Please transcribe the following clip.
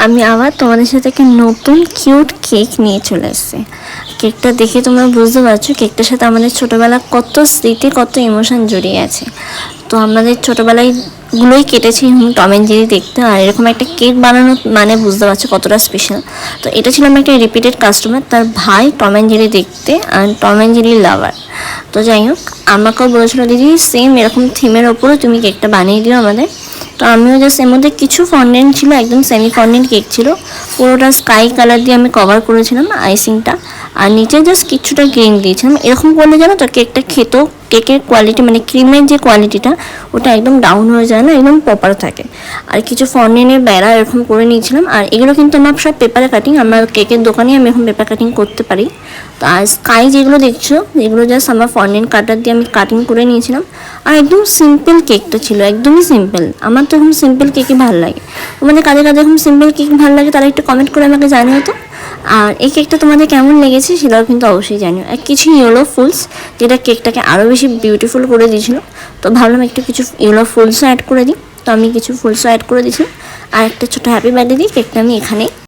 আমি আবার তোমাদের সাথে একটা নতুন কিউট কেক নিয়ে চলে এসেছি। কেকটা দেখে তোমরা বুঝতে পারছো কেকটার সাথে আমাদের ছোটোবেলা কত স্মৃতি, কত ইমোশন জড়িয়ে আছে। তো আমাদের ছোটোবেলায় গুলোই কেটেছি টম অ্যান্ড জেরি দেখতে, আর এরকম একটা কেক বানানো মানে বুঝতে পারছো কতটা স্পেশাল। তো এটা ছিল আমার একটা রিপিটেড কাস্টমার, তার ভাই টম অ্যান্ড জেরি দেখতে আর টম অ্যান্ড জেরির লাভার। তো যাই হোক, আমাকেও বলেছিল দিদি সেম এরকম থিমের ওপরে তুমি কেকটা বানিয়ে দিও আমাদের। তো আমিও জাস্ট এর মধ্যে কিছু ফন্ডেন্ট ছিল, একদম সেমি ফন্ডেন্ট কেক ছিল, পুরোটা স্কাই কালার দিয়ে আমি কভার করেছিলাম আইসিংটা, আর নিচে জাস্ট কিছুটা গ্রিন দিয়েছিলাম। এরকম করলে জানো তো কেকটা খেতেও, কেকের কোয়ালিটি মানে ক্রিমের যে কোয়ালিটিটা ওটা একদম ডাউন হয়ে যায় না, একদম প্রপার থাকে। আর কিছু ফন্ডেন্টের বেড়া এরকম করে নিয়েছিলাম, আর এগুলো কিন্তু আমার সব পেপারে কাটিং, আমার কেকের দোকানে আমি এখন পেপার কাটিং করতে পারি। তো আর স্কাই যেগুলো দেখছো এগুলো জাস্ট আমার ফন্ডেন্ট কাটার দিয়ে আমি কাটিং করে নিয়েছিলাম। আর একদম সিম্পল কেকটা ছিল, একদমই সিম্পল। আমার তো এখন সিম্পল কেকই ভালো লাগে। মানে কাদের কাদের এখন সিম্পল কেক ভালো লাগে তারা একটু কমেন্ট করে আমাকে জানিও তো। আর এই কেকটা তোমাদের কেমন লেগেছে সেটাও কিন্তু অবশ্যই জানিও। আর কিছু ইয়েলো ফুলস যেটা কেকটাকে আরও বেশি বিউটিফুল করে দিয়েছিল, তো ভাবলাম একটু কিছু ইয়েলো ফুলসও অ্যাড করে দিই। তো আমি কিছু ফুলসও অ্যাড করে দিয়েছিলাম, আর একটা ছোটো হ্যাপি বার্থডে দিই কেকটা আমি এখানেই